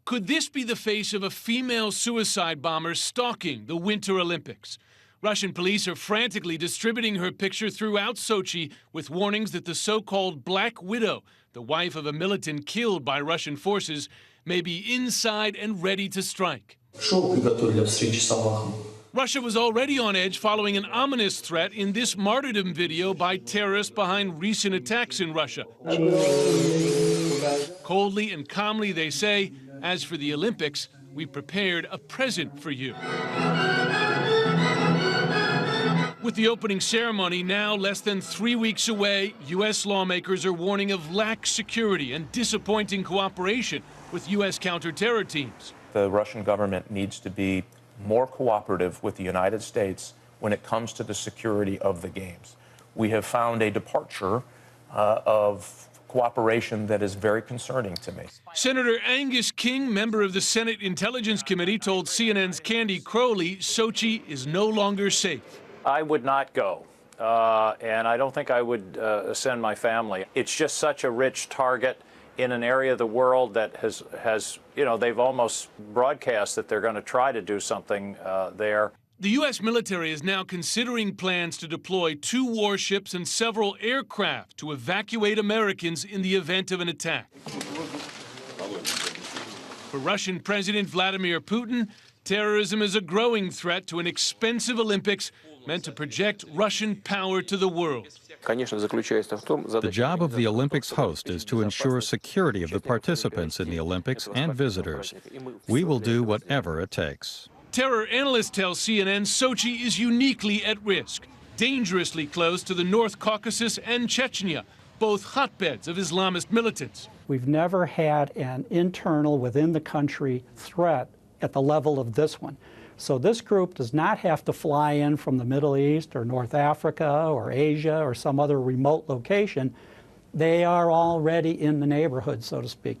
Could this be the face of a female suicide bomber stalking the Winter Olympics? Russian police are frantically distributing her picture throughout Sochi with warnings that the so-called Black Widow, the wife of a militant killed by Russian forces, may be inside and ready to strike. Russia was already on edge following an ominous threat in this martyrdom video by terrorists behind recent attacks in Russia. Coldly and calmly they say, as for the Olympics, we prepared a present for you. With the opening ceremony now less than 3 weeks away, U.S. lawmakers are warning of lax security and disappointing cooperation with U.S. counter-terror teams. The Russian government needs to be more cooperative with the United States when it comes to the security of the Games. We have found a departure of cooperation that is very concerning to me. Senator Angus King, member of the Senate Intelligence Committee, told CNN's Candy Crowley Sochi is no longer safe. I would not go, and I don't think I would send my family. It's just such a rich target in an area of the world that has they've almost broadcast that they're going to try to do something there. The U.S. military is now considering plans to deploy 2 warships and several aircraft to evacuate Americans in the event of an attack. For Russian President Vladimir Putin, terrorism is a growing threat to an expensive Olympics meant to project Russian power to the world. The job of the Olympics host is to ensure security of the participants in the Olympics and visitors. We will do whatever it takes. Terror analysts tell CNN Sochi is uniquely at risk, dangerously close to the North Caucasus and Chechnya, both hotbeds of Islamist militants. We've never had an internal, within the country, threat at the level of this one. So this group does not have to fly in from the Middle East or North Africa or Asia or some other remote location. They are already in the neighborhood, so to speak.